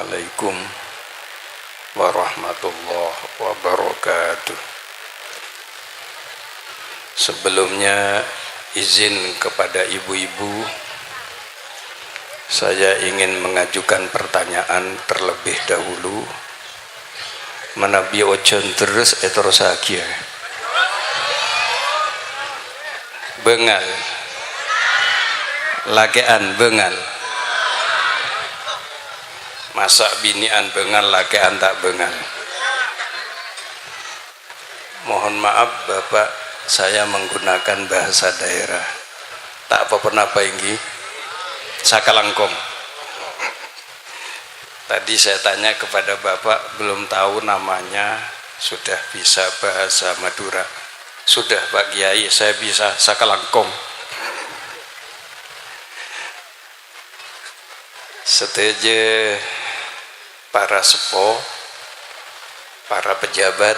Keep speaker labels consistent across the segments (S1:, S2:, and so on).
S1: Assalamualaikum warahmatullahi wabarakatuh. Sebelumnya izin kepada ibu-ibu, saya ingin mengajukan pertanyaan terlebih dahulu. Menabi ojon terus terus aja. Bengal, lakean bengal. Masa binian bengal, lakean tak bengal. Mohon maaf Bapak, saya menggunakan bahasa daerah. Tak apa pernah ini sakalangkong. Tadi saya tanya kepada Bapak, belum tahu namanya, sudah bisa bahasa Madura. Sudah Pak Kiai, saya bisa sakalangkong. Seteje para sepo, para pejabat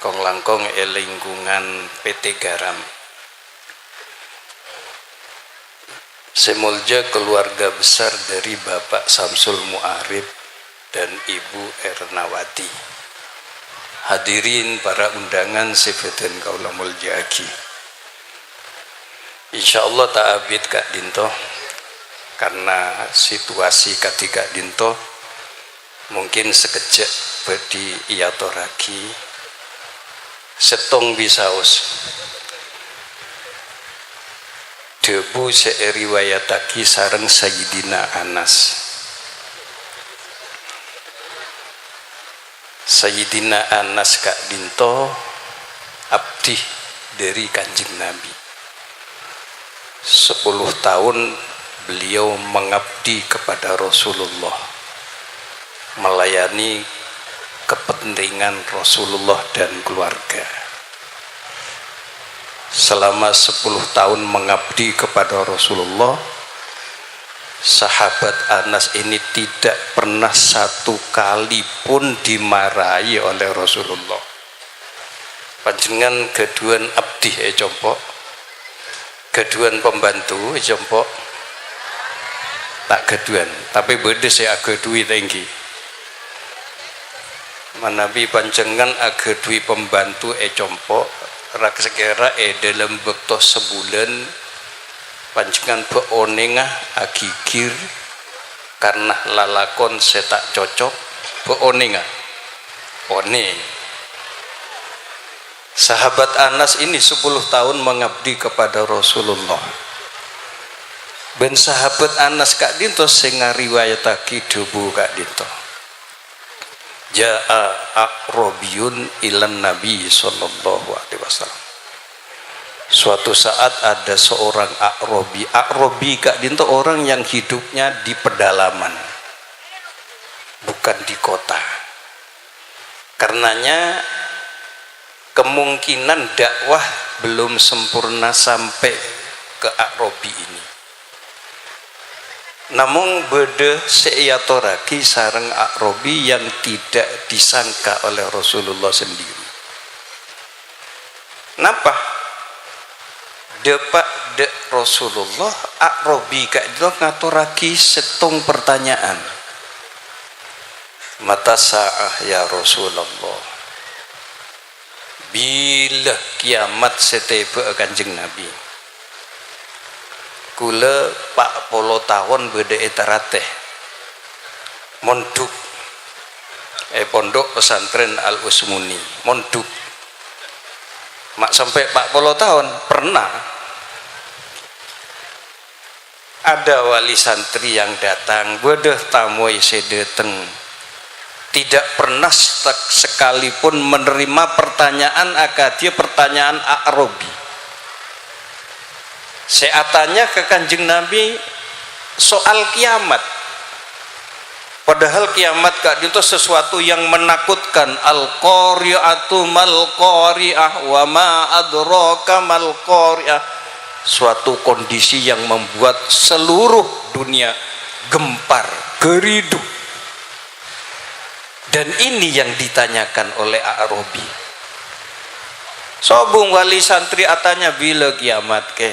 S1: kong langkong lingkungan PT Garam, semulja keluarga besar dari Bapak Samsul Mu'arif dan Ibu Ernawati, hadirin para undangan sifatan kaula muljaki. Insyaallah ta'abid Kak Dinto, karena situasi ketika Dinto mungkin sekejap bedi iatoraki setong bisaus debu seeriwayataki sareng Sayyidina Anas. Sayyidina Anas Kak Dinto abdi dari Kanjeng Nabi. 10 tahun beliau mengabdi kepada Rasulullah, melayani kepentingan Rasulullah dan keluarga. Selama 10 tahun mengabdi kepada Rasulullah, sahabat Anas ini tidak pernah satu kali pun dimarahi oleh Rasulullah. Panjenengan keduan abdi compok, keduan pembantu compok, tak keduan, tapi beda saya agedui tinggi. Manabi panjenengan agedui pembantu compok rak sekera dalam bekto sebulan panjenengan beonengah agigir karena lalakon setak cocok beonengah one. Sahabat Anas ini 10 tahun mengabdi kepada Rasulullah. Ben sahabat Anas Kak Dinto sing ngariwayatake debu Kak Dinto. Ja'a a'robiyun ilan Nabi sallallahu alaihi wasallam. Suatu saat ada seorang a'robi. A'robi Kak Dinto orang yang hidupnya di pedalaman, bukan di kota. Karenanya kemungkinan dakwah belum sempurna sampai ke a'robi ini. Namun beda seiyatoraki sareng a'robi yang tidak disangka oleh Rasulullah sendiri. Napa? Depak de Rasulullah a'robi Kak itu ngaturaki setong pertanyaan. Mata sa'ah ya Rasulullah, bila kiamat setebe Kanjeng Nabi? Kula 40 tahun beda etarateh monduk pondok pesantren Al Usmuni monduk mak sampai 40 tahun pernah ada wali santri yang datang beda tamu sedeteng tidak pernah sekalipun menerima pertanyaan akadia pertanyaan a'robi. Saya tanya ke Kanjeng Nabi soal kiamat, padahal kiamat Kak itu sesuatu yang menakutkan. Al-qari'atu mal-qari'ah wa ma adraka mal-qari'ah, suatu kondisi yang membuat seluruh dunia gempar geridu. Dan ini yang ditanyakan oleh a'robi. Sobung wali santri atanya bila kiamat ke?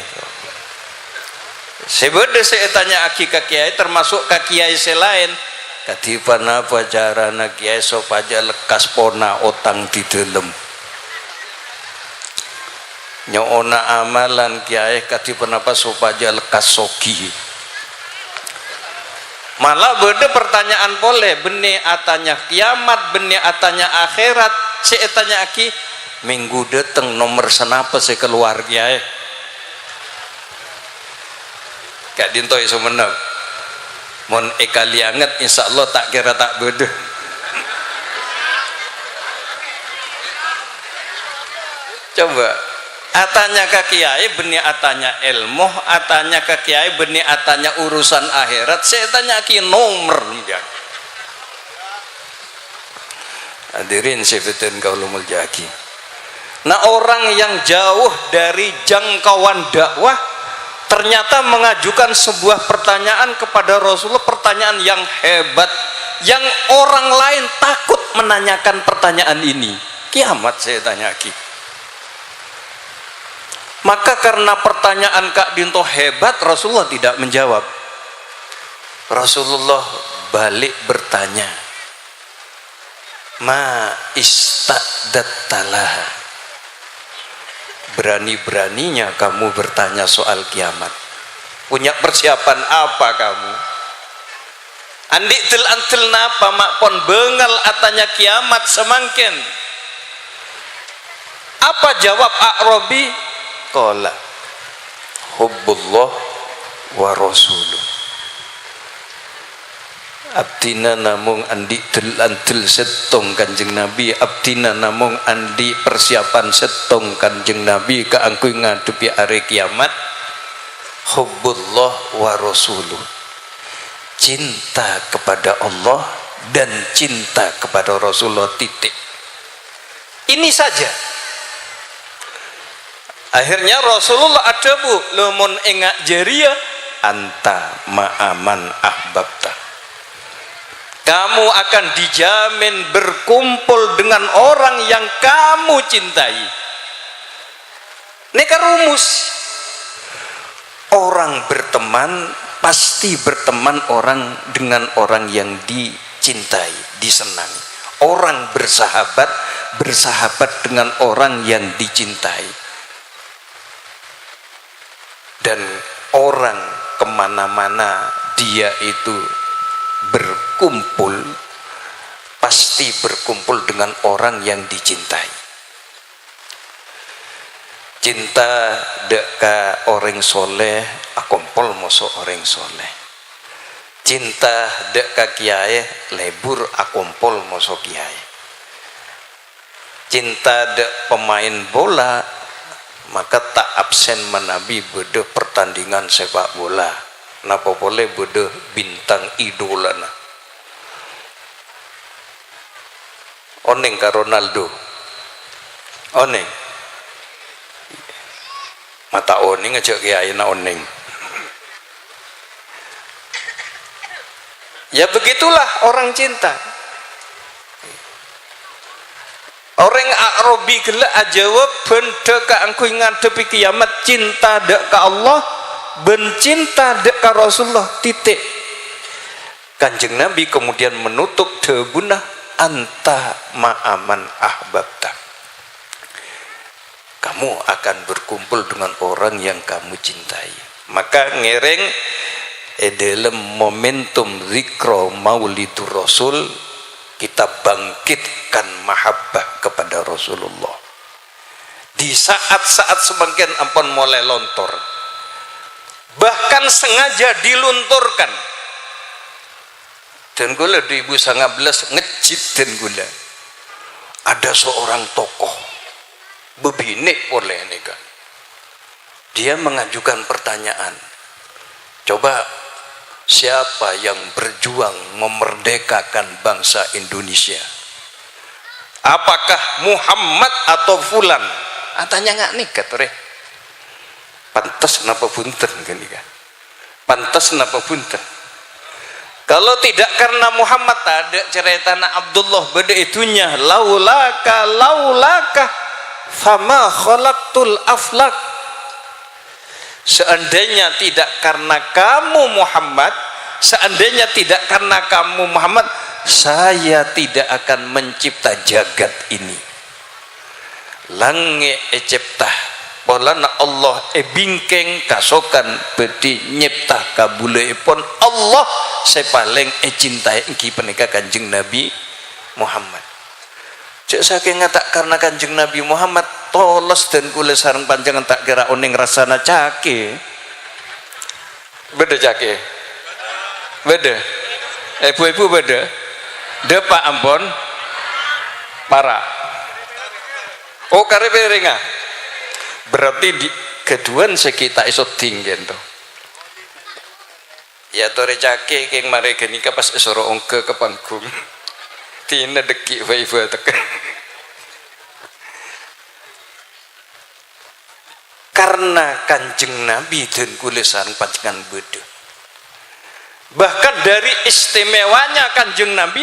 S1: Sebeda saya tanya aki ke kiai termasuk ke kiai selain kadipan apa carana kiai sopaja lekas pona otang di dalam nyona amalan kiai kadipan apa sopaja lekas sogi malah beda pertanyaan boleh benih atanya kiamat benih atanya akhirat saya tanya aki minggu dateng nomor senapa saya keluar kiai gak dinto iso menang mon ekali anget insyaallah tak kira tak beda coba atanya ke kiai benih atanya ilmu atanya ke kiai benih atanya urusan akhirat saya tanya ki nomor ya hadirin sefitin kaulumul jaki nah orang yang jauh dari jangkauan dakwah ternyata mengajukan sebuah pertanyaan kepada Rasulullah pertanyaan yang hebat yang orang lain takut menanyakan pertanyaan ini kiamat saya tanya ki maka karena pertanyaan Kak Dinto hebat Rasulullah tidak menjawab Rasulullah balik bertanya ma istadattalah berani-beraninya kamu bertanya soal kiamat punya persiapan apa kamu andik til antil napa mak pon bengal atanya kiamat semangkin apa jawab A'rabi qala hubbullah wa rasuluh abdina namung andi del setong kanjeng nabi abdina namung andi persiapan setong kanjeng nabi kaangkuy ngadepi hari kiamat hubbullah wa rasuluh cinta kepada Allah dan cinta kepada Rasulullah titik ini saja akhirnya Rasulullah adabu lumun engak jaria anta ma'aman ahbabta kamu akan dijamin berkumpul dengan orang yang kamu cintai ini kan rumus orang berteman pasti berteman orang dengan orang yang dicintai disenangi orang bersahabat dengan orang yang dicintai dan orang kemana-mana dia itu berkumpul pasti berkumpul dengan orang yang dicintai cinta deka orang soleh akompol moso orang soleh cinta deka kiai lebur akompol moso kiai cinta dek pemain bola maka tak absen menabi bede pertandingan sepak bola napa boleh bede bintang idolana oneng ka Ronaldo oneng mata oneng aja kiai na oneng ya begitulah orang cinta orang A'rabi gelak jawab benda ka angkuy ngadepi kiamat cinta dek ka Allah ben cinta dek ka Rasulullah titik kanjeng Nabi kemudian menutup debuna anta ma'aman ahbabta kamu akan berkumpul dengan orang yang kamu cintai maka ngereng dalam momentum zikro maulidur Rasul kita bangkitkan mahabbah kepada Rasulullah di saat-saat semakin ampun mulai lontor bahkan sengaja dilunturkan dan gula 2019 ngejit dan gula ada seorang tokoh bebinik boleh ini kan dia mengajukan pertanyaan coba siapa yang berjuang memerdekakan bangsa Indonesia apakah Muhammad atau Fulan tanya nggak nih katore pantas napa punten kan pantas napa punten kalau tidak karena Muhammad ada cerita Abdullah beda itunya laulaka fama khalaqtul aflak seandainya tidak karena kamu Muhammad seandainya tidak karena kamu Muhammad, saya tidak akan mencipta jagat ini. Lange cipta polana Allah bingkeng kasokan bedi nyipta kabuleipun Allah saya paling cintai engki penika Kanjeng Nabi Muhammad. Cek saking ngatak karena Kanjeng Nabi Muhammad tolos dan kula sareng panjangan tak kira oning rasana cake. Beda cake. Beda. Ibu-ibu beda. Depa ampun para. Oh karepe ringa. Berarti di keduan sekita iso tinggen to. Ya tore cake keng mare genika pas esoro ongke ke panggung. Tina deki ibu teken. Karena Kanjeng Nabi dan kulisan panjangan beda. Bahkan dari istimewanya Kanjeng Nabi,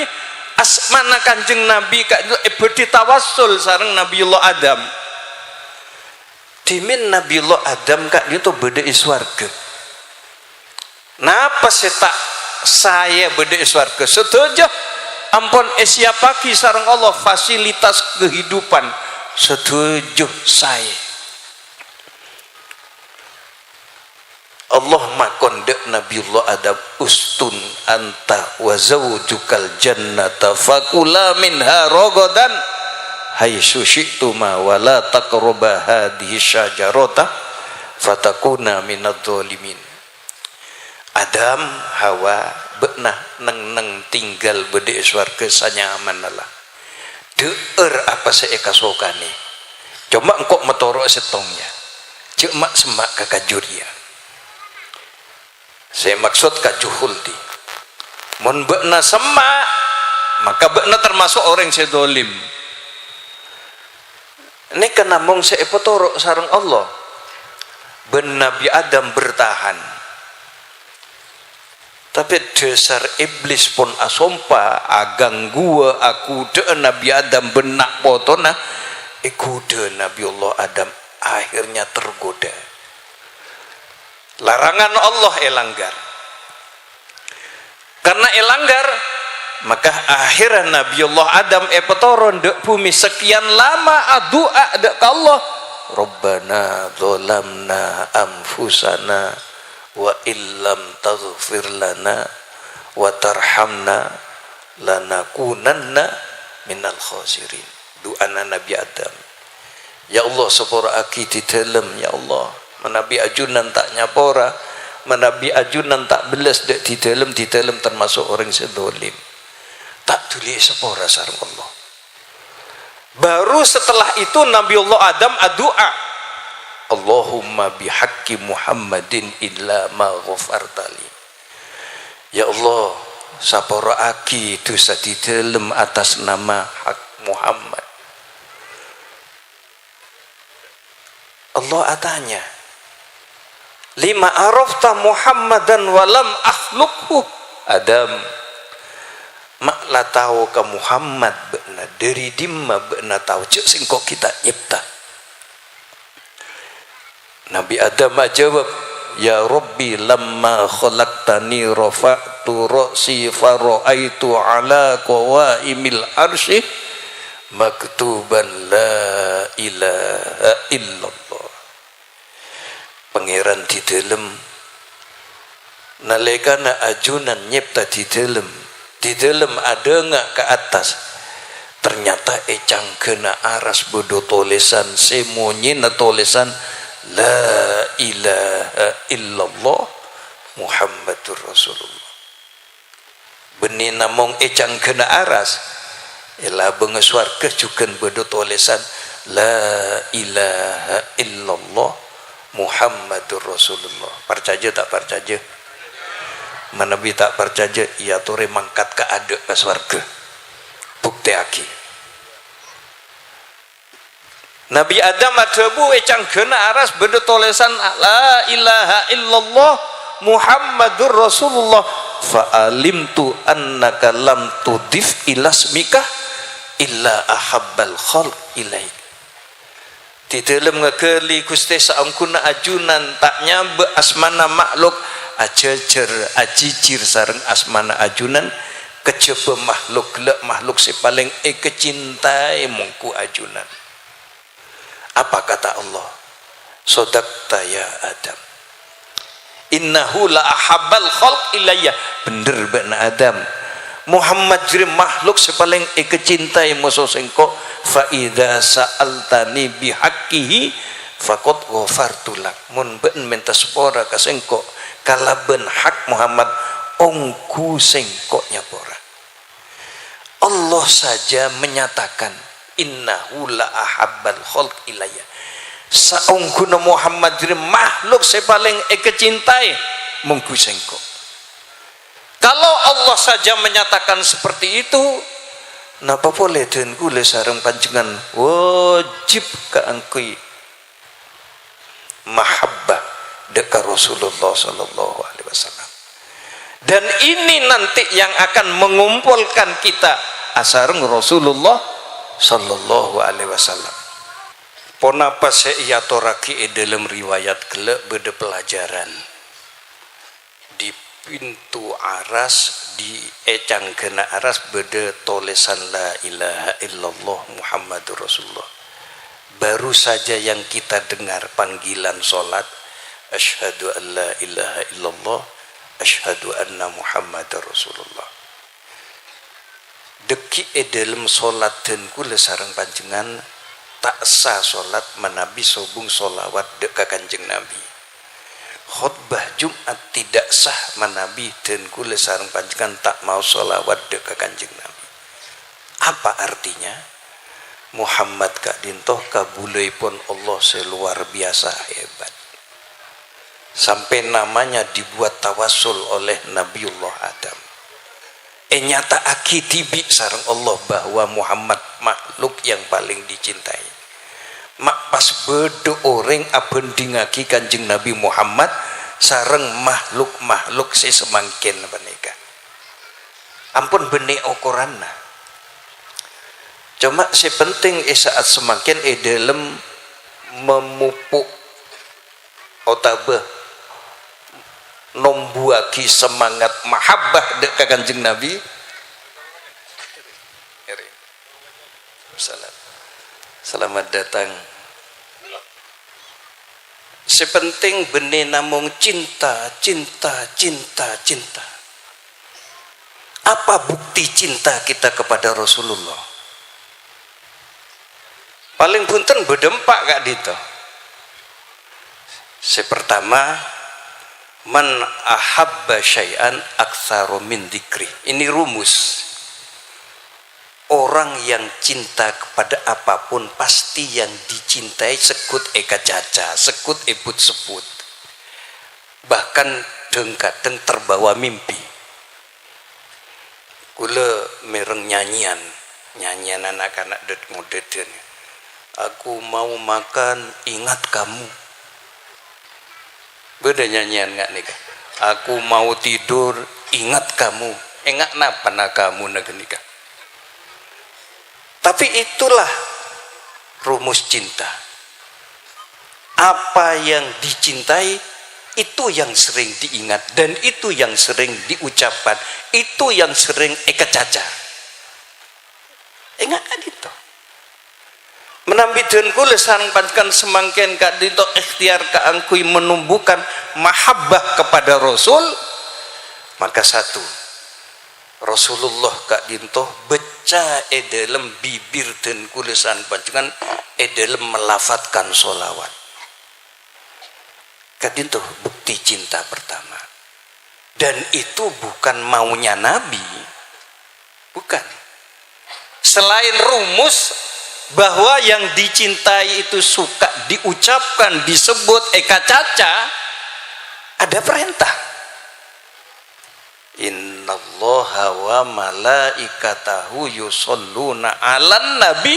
S1: asmana Kanjeng Nabi kak bedi tawassul sareng Nabiullah Adam. Dimin Nabiullah Adam kak itu beda iswarga. Napa saya beda iswarga? Setuju. Ampun siapaki sareng Allah fasilitas kehidupan. Setuju saya. Allah makondek Nabiullah Adam ustun anta wa zawjukal jannata fakula minha rogodan haitsu syi'tuma wa la taqraba hadhihi syajarata fatakuna minadh dhalimin. Adam Hawa beunah neng tinggal bede swarga sanyaman lah. Deueur apa saya kasokane. Coba engkau metoro setongnya. Cek mak semak kakajuria. Saya maksud kajuhul di. Mun beunah semak maka beunah termasuk orang sedolim. Ini kan namung seepotoro sareng Allah. Ben Nabi Adam bertahan. Tapi dasar iblis pun asompa agang gua aku de Nabi Adam benak potona iku de Nabi Allah Adam akhirnya tergoda. Larangan Allah elanggar. Karena elanggar maka akhirnya Nabi Allah Adam epetoron dek bumi sekian lama doa dek Allah Rabbana dzalamna anfusana wa illam taghfir lana wa tarhamna lanakunanna minal khasirin. Doana Nabi Adam, ya Allah sepora aki di dalam, ya Allah menabi ajunan tak nyapora, menabi ajunan tak belas dek di dalam termasuk orang sedolim. Tak tuli sepora sareng Allah. Baru setelah itu Nabi Allah Adam doa, Allahumma bihaqqi Muhammadin illa ma ghafartali. Ya Allah, sapora aki dosa di dalam atas nama hak Muhammad. Allah atanya, lima arafta Muhammadan walam akhluqhu. Adam, mak la tahu ke Muhammad beuna dari dimma beuna tahu cek singkok kita nyipta. Nabi Adam jawab, ya Rabbi lamma khalaqtani rafa'tu ra'si fara'aitu ala qawaimil arsy maktuban la ilaha illallah. Pangeran di dalam nalikana ajunan nyipta di dalam ada enggak ke atas, ternyata ecang kena aras bodo tulisan semuanya tulisan la ilaha illallah Muhammadur Rasulullah. Benih namong ecang kena aras ela benges warga juga bodo tulisan la ilaha illallah Muhammadur Rasulullah. Percaya tak percaya? Manabi tak percaya, ia tore mangkat ke adek ke swarga. Bukti aki. Nabi Adam adabu ecang gena aras beda tulisan la ilaha illallah Muhammadur Rasulullah. Fa'alimtu annaka lam tudif ilasmika illa ahabbal khalq ilaik. Di dalam ngekeli Gusti saungkuna ajunan tak nyambe asmana makhluk ajajar ajijir sareng asmana ajunan kejaba makhluk gelek makhluk si paling kecintai mungku ajunan. Apa kata Allah? Sodakta ya Adam, innahu la ahabbal khalq ilayya. Bener bana Adam, Muhammad jere makhluk si paling kecintai musuh sengko. Fa idza sa'altani bihaqqihi faqad ghafartu lak. Mun ben minta sepora ka sengko kalaben hak Muhammad ongku sengko nyapora. Allah saja menyatakan innahu la ahabbal khalq ilayya. Saungguna Muhammad jere makhluk si paling kecintai mungku sengko. Kalau Allah saja menyatakan seperti itu, napa boleh den kula sareng panjenengan wajib kaangkui mahabbah dekat Rasulullah sallallahu alaihi wasallam. Dan ini nanti yang akan mengumpulkan kita asareng Rasulullah sallallahu alaihi wasallam. Ponapa se'iyatoraki dalam riwayat gelek beda pelajaran di pintu aras di ecang kena aras beda tulisan la ilaha illallah Muhammadur Rasulullah. Baru saja yang kita dengar panggilan solat asyhadu an la ilaha illallah asyhadu anna Muhammadar Rasulullah. Deki dalam solat dan kula sareng panjenengan tak sah solat manabi sobung solawat deka kanjeng Nabi. Khutbah Jumat tidak sah manabi dan kula sareng panjenengan tak mau solawat deka kanjeng Nabi. Apa artinya? Muhammad kak dintoh kabulai pun Allah seluar biasa hebat. Sampai namanya dibuat tawasul oleh Nabiullah Adam. Nyata akitibi sareng Allah bahwa Muhammad makhluk yang paling dicintai. Mak pas bedo orang abendingaki kanjeng Nabi Muhammad sareng makhluk-makhluk sesemangkin menika. Ampun bene ukuranna. Cuma si penting saat semakin dalam memupuk otabah nombuaki semangat mahabbah dek kanjeng Nabi. Selamat datang. Sepenting benih namung cinta, cinta, cinta, cinta. Apa bukti cinta kita kepada Rasulullah? Paling punten bedempak kak dito. Sepertama, man ahabba syai'an aktsaru min dzikri. Ini rumus. Orang yang cinta kepada apapun pasti yang dicintai sekut eka caca, sekut ebut seput. Bahkan kadang terbawa mimpi. Kula mereng nyanyian anak-anak det modern. Aku mau makan, ingat kamu. Beda nyanyian nggak nih? Aku mau tidur, ingat kamu. Ingat napa nak kamu nagenika? Tapi itulah rumus cinta. Apa yang dicintai itu yang sering diingat dan itu yang sering diucapkan, itu yang sering eka caca. Ingat kan itu? Menambidun kula sareng panjenengan semangken kak dito ikhtiar kaangkui menumbuhkan mahabbah kepada Rasul. Maka satu, Rasulullah kak dinto beca dalam bibir dan kulisan panjenengan dalam melafatkan solawat. Kak dinto bukti cinta pertama. Dan itu bukan maunya Nabi, bukan. Selain rumus bahwa yang dicintai itu suka diucapkan, disebut eka caca, ada perintah. Innallaha wa malaikatahu yusholluna 'alan nabi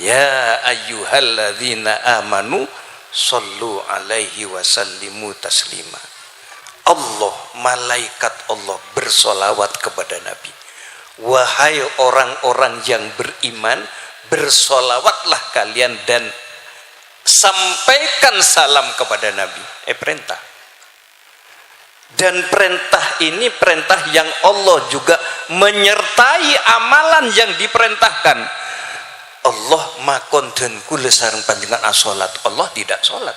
S1: ya ayyuhalladzina amanu shollu alaihi wasallimu taslima. Allah, malaikat Allah bersolawat kepada Nabi. Wahai orang-orang yang beriman, bersolawatlah kalian dan sampaikan salam kepada Nabi. Perintah. Dan perintah ini perintah yang Allah juga menyertai amalan yang diperintahkan. Allah makon dan kula sareng panjenengan as-salat. Allah tidak salat.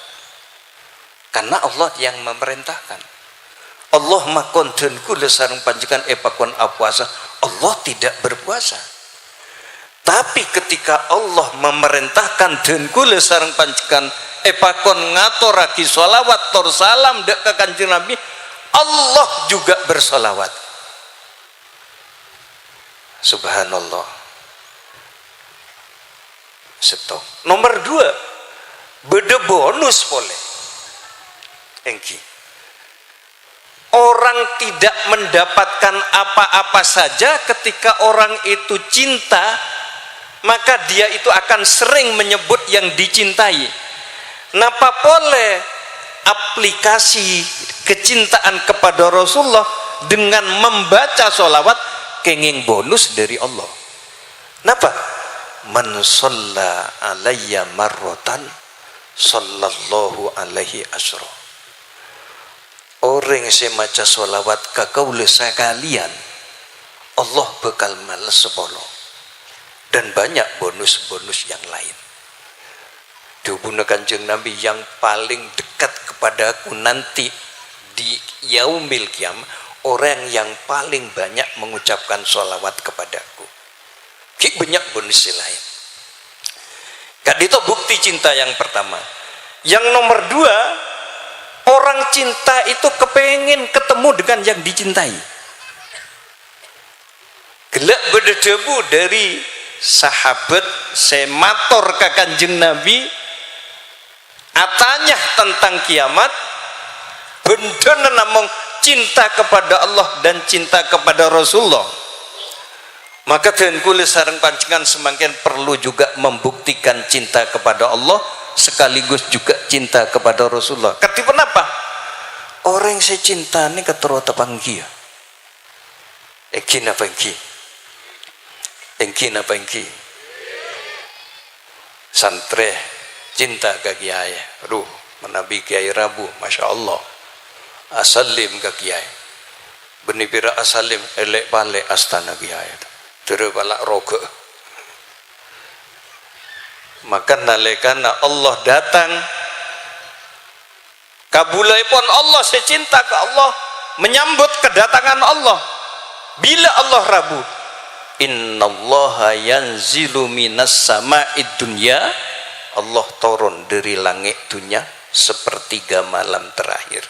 S1: Karena Allah yang memerintahkan. Allah makon dan kula sareng panjenengan pakon puasa. Allah tidak berpuasa. Tapi ketika Allah memerintahkan dan kula sareng panjenengan pakon ngaturake sholawat tur salam dek ka Kanjeng Nabi, Allah juga bersolawat. Subhanallah. Stop. Nomor 2, beda bonus boleh. Engki. Orang tidak mendapatkan apa-apa saja ketika orang itu cinta, maka dia itu akan sering menyebut yang dicintai. Napa boleh aplikasi kecintaan kepada Rasulullah dengan membaca sholawat kenging bonus dari Allah. Napa? Man shalla alayya marratan sallallahu alaihi asra. Orang yang maca sholawat kakaula sekalian, Allah bakal males 10. Dan banyak bonus-bonus yang lain. Dihubungkan Kanjeng Nabi yang paling dekat kepadaku nanti di yaumil qiyamah, orang yang paling banyak mengucapkan sholawat kepadaku. Banyak bonus lain. Kan itu bukti cinta yang pertama. Yang nomor 2, orang cinta itu kepengen ketemu dengan yang dicintai. Gelak berdebu dari sahabat semator ke Kanjeng Nabi atanya tentang kiamat, bener namung cinta kepada Allah dan cinta kepada Rasulullah. Maka dan kula sareng panjenengan semakin perlu juga membuktikan cinta kepada Allah sekaligus juga cinta kepada Rasulullah. Ketipun apa? Orang yang saya cinta ini ketero tepanggi ya. Engki napa engki? Engki napa engki? Santre cinta ke kiai. Aduh, menabi kiai Rabu, masya Allah. Asalim ke kiai. Benipira asalim elek balik astana kiai. Terus balak roga. Maka nalikana Allah datang, kabulai pun Allah, saya cinta ke Allah, menyambut kedatangan Allah. Bila Allah Rabu, innallaha yanzilu minas sama'id dunya, Allah turun dari langit dunia sepertiga malam terakhir.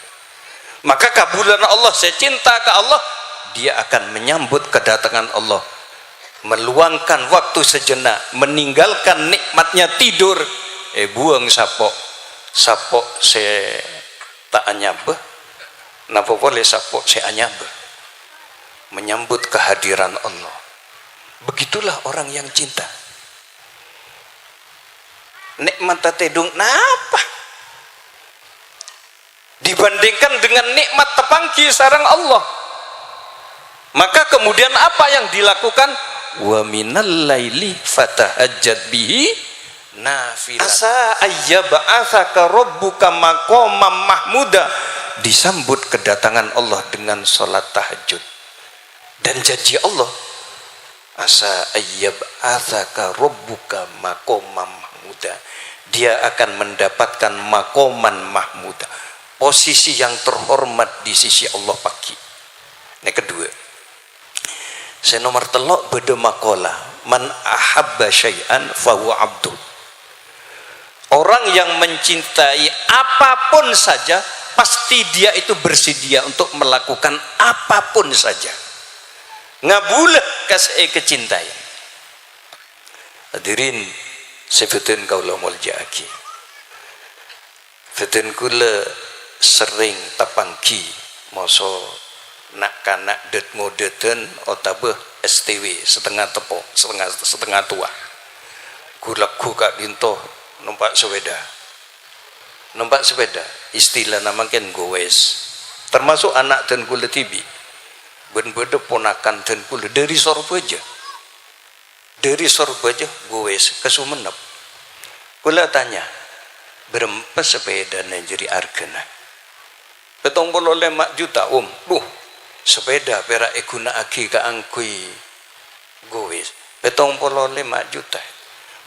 S1: Maka kabulan Allah, saya cinta ke Allah, dia akan menyambut kedatangan Allah, meluangkan waktu sejenak, meninggalkan nikmatnya tidur, buang sapok saya tak anyabah, napa boleh sapok saya anyabah, menyambut kehadiran Allah. Begitulah orang yang cinta. Nikmat tedung napa dibandingkan dengan nikmat tepangki sareng Allah. Maka kemudian apa yang dilakukan? Wa minal laili fatahajjat bihi nafilah asa ayyab'atsaka rabbuka maqaman mahmuda. Disambut kedatangan Allah dengan salat tahajud. Dan janji Allah, asa ayyab'atsaka rabbuka maqaman mahmuda, dia akan mendapatkan maqaman mahmuda, posisi yang terhormat di sisi Allah pagi. Yang kedua, saya nomor telok beda makola, man ahabba syai'an fahuwa abdu. Orang yang mencintai apapun saja, pasti dia itu bersedia untuk melakukan apapun saja. Ngabulah kasih kecintaan. Hadirin sebutin kaulah muljaki. Fetin kula sering tapangki moso nak kanak det modeten otabeh STW setengah tepok setengah tua kulaku kak dinto numpak sepeda istilah namakan gowes, termasuk anak dan kula tibi ben-beda ponakan dan kula dari Sorbaja gowes ke Sumenep. Kula tanya berempat sepeda yang jadi argana 75 juta duh sepeda perak guna agi ka angkui gowes 75 juta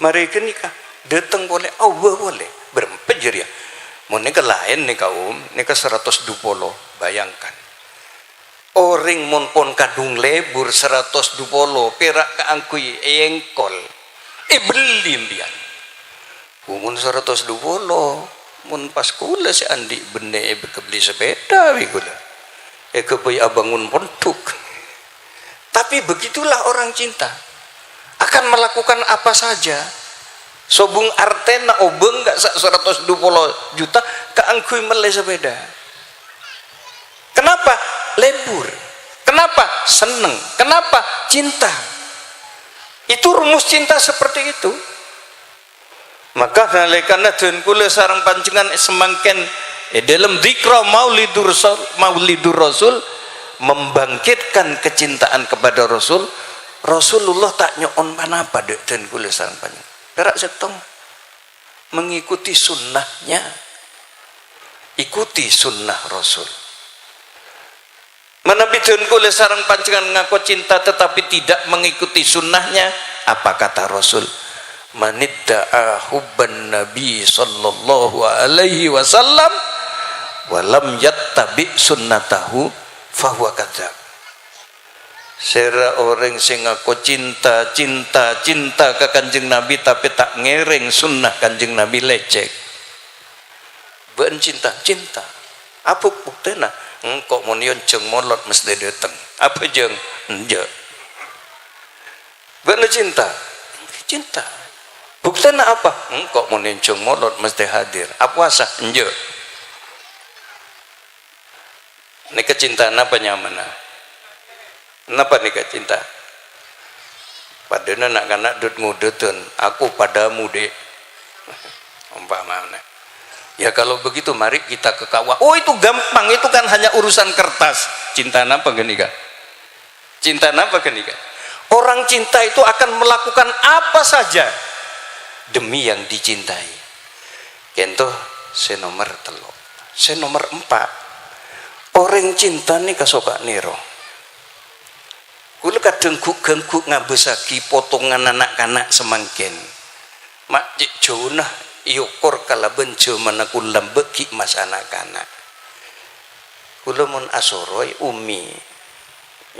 S1: mari nikah datang boleh boleh berempat jadi ya mau nikah lain nih kaum nikah 120 bayangkan orang mon pon kadung lebur 120 perak ka angkui engkol beli mbian mun 120 mun pas kula si andi bene kebeli sepeda wi kula kepoy abangun pondok. Tapi begitulah orang cinta akan melakukan apa saja sobung artena obeng gak 120 juta keangkui mele sepeda. Kenapa? Lebur. Kenapa? Seneng. Kenapa? Cinta. Itu rumus cinta seperti itu. Maka nalekana den kula sareng panjenengan semangken dalam dzikra maulidur rasul membangkitkan kecintaan kepada Rasul. Rasulullah tak nyoon panapa dek den kula sareng panjenengan. Perak setong mengikuti sunnahnya. Ikuti sunnah Rasul. Menabi den kula sareng panjenengan ngaku cinta tetapi tidak mengikuti sunnahnya, apa kata Rasul? Manidda'a hubban nabi sallallahu alaihi wasallam walam yattabi sunnatahu fahuwa kadzab. Sera orang sing ngaku cinta ke Kanjeng Nabi tapi tak ngereng sunnah Kanjeng Nabi lecek. Ben cinta apa buktena engkau munion jeng molot mesti dateng apa jeng enjak ben cinta buktena apa engkau munion jeng molot mesti hadir apa puasa enjak ini kecintaan apa nyamana kenapa nih kecinta padahal anak-anak dut ngudutun aku padamu dek umpamanya. Ya kalau begitu mari kita ke kawah. Oh itu gampang, itu kan hanya urusan kertas. Cinta apa genika? Cinta apa genika? Orang cinta itu akan melakukan apa saja demi yang dicintai. Kento senomor 3. Senomor 4. Orang cinta nih kasoka niro. Kula kadang ganggu ngabesaki potongan anak-anak semangkin. Mak cik jonah iukor kala benjo manaku lembeki mas anak-anak. Kula mun asoroi umi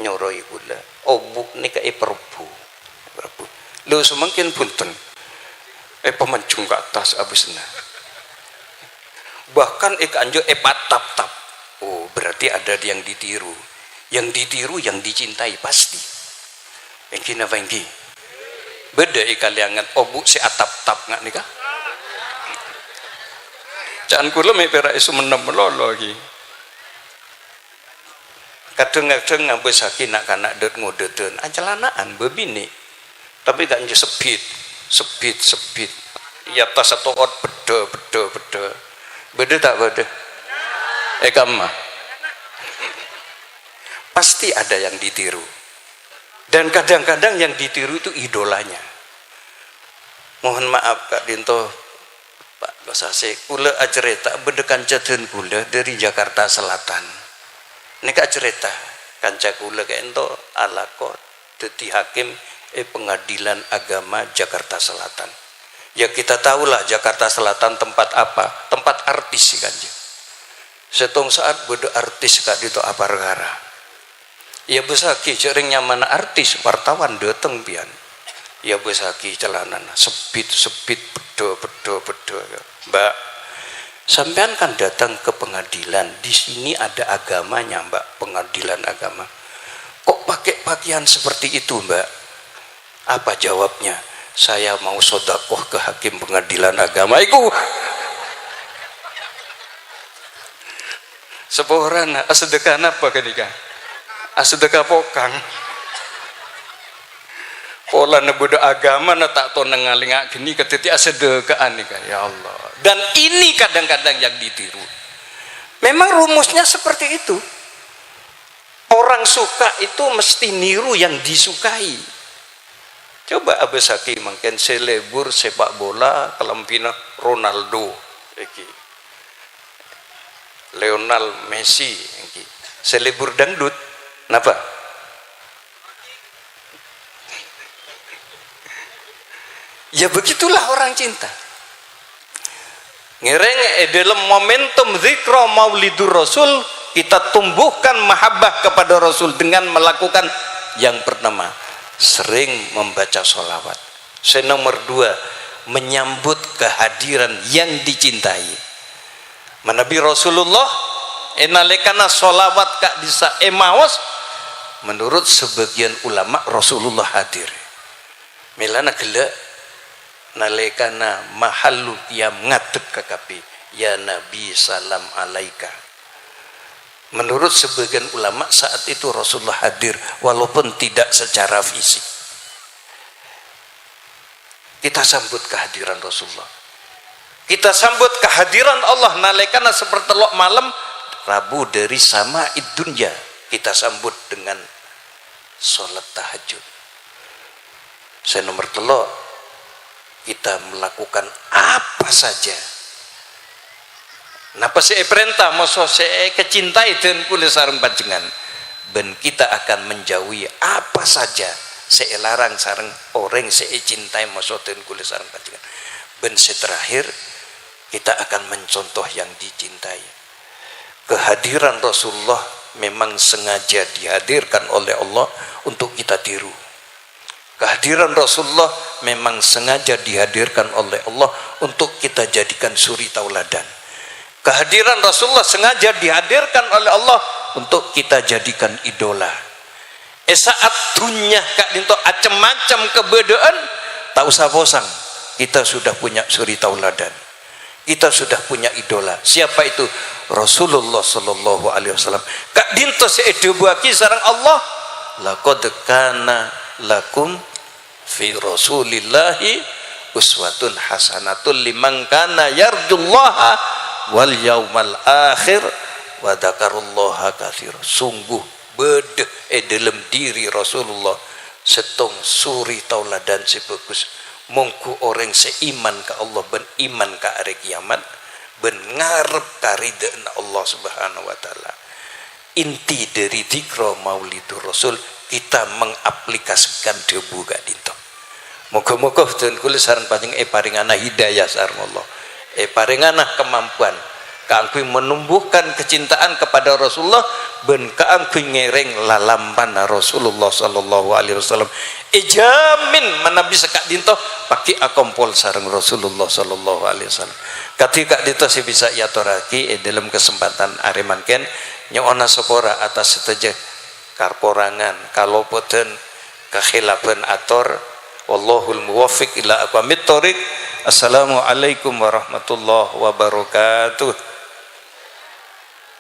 S1: nyoroi kula. Obuk nika perbu. Lu semangkin punten. Pemancung ke atas abisna. Bahkan anjo patap-tap. Oh, berarti ada yang ditiru. Yang ditiru yang dicintai pasti. Engki napa engki? Beda kaliangan obuk si atap-tap ngak nika. Jangan kula mepera isu menem melolo lagi. Kadang-kadang ngabesaki nak-anak dut ngudutun ancelanaan bebini. Tapi gak nje sepit. Ya tas satu ot beda. Beda tak beda? Kamma. Pasti ada yang ditiru. Dan kadang-kadang yang ditiru itu idolanya. Mohon maaf Kak Dinto Pak Gosase, kula acerita bedekan caden kula dari Jakarta Selatan. Nika cerita kanca kula kae ento alako dadi hakim pengadilan agama Jakarta Selatan. Ya kita tahulah Jakarta Selatan tempat apa? Tempat artis sih kanjeng. Setong saat bede artis Kak Dito apa perkara. Ya besaki cering nyaman artis wartawan dateng pian. Ya besaki celanan sepit bedo. Mbak, sampean kan datang ke pengadilan. Di sini ada agamanya, Mbak, pengadilan agama. Kok pakai pakaian seperti itu, Mbak? Apa jawabnya? Saya mau sodakoh ke hakim pengadilan agama. Iku seporan sedekah apa kenika? Sedekah pokang. Pola nebuda agama na tak tahu nengalingak gini ketiti sedekahan nika ya Allah. Dan ini kadang-kadang yang ditiru. Memang rumusnya seperti itu. Orang suka itu mesti niru yang disukai. Coba abesaki mungkin selebur sepak bola kelampina Ronaldo. Lionel Messi selebur dangdut kenapa? Ya begitulah orang cinta. Ngereng dalam momentum zikra maulidur rasul, kita tumbuhkan mahabbah kepada rasul dengan melakukan yang pertama, sering membaca sholawat. Nomor 2, menyambut kehadiran yang dicintai. Nabi Rasulullah enalekana sholawat kak disa emawas, menurut sebagian ulama Rasulullah hadir. Melana gela nalekana mahallu qiyam ngadeg kakapi ya Nabi salam alaika. Menurut sebagian ulama saat itu Rasulullah hadir walaupun tidak secara fisik. Kita sambut kehadiran Rasulullah, kita sambut kehadiran Allah nalekana sepertelok malam Rabu dari sama dunya, kita sambut dengan sholat tahajud. Nomor 3, kita melakukan apa saja. Napa saya perintah moso saya kecintai dan kula sareng panjenengan. Ben kita akan menjauhi apa saja saya larang sareng orang saya cintai moso dan kula sareng panjenengan. Ben terakhir kita akan mencontoh yang dicintai. Kehadiran Rasulullah memang sengaja dihadirkan oleh Allah untuk kita tiru. Kehadiran Rasulullah memang sengaja dihadirkan oleh Allah untuk kita jadikan suri tauladan. Kehadiran Rasulullah sengaja dihadirkan oleh Allah untuk kita jadikan idola. Saat dunia kak dinto macam-macam kebedaan, tak usah bosan, kita sudah punya suri tauladan, kita sudah punya idola. Siapa itu? Rasulullah sallallahu alaihi wasallam. Kak dinto seedebuaki sareng Allah, laqad kana lakum fi rasulillahi uswatun hasanatun liman kana yarjullaha wal yaumal akhir wa dzakarullaha katsira. Sungguh bedeh dalam diri Rasulullah setong suri tauladan sebagus mongku orang seiman ke Allah ben iman ke hari kiamat ben ngarep karidaan Allah subhanahu wa ta'ala. Inti dari dzikra maulidur rasul kita mengaplikasikan debu gak dinto. Moga-moga dan kula sareng panjenengan paringana hidayah sareng Allah. Paringana kemampuan kanggo menumbuhkan kecintaan kepada Rasulullah ben kanggo ngereng lalampan Rasulullah sallallahu alaihi wasallam. Jamin manabi sekak dinto paki akompol sareng Rasulullah sallallahu alaihi wasallam. Ketika dinto saya bisa yatoraki dalam kesempatan aremanken nyona sepora atas seteje karporangan kalau boten kekhilafan ator wallahul muwaffiq ila aqwamit thoriq. Assalamualaikum warahmatullahi wabarakatuh.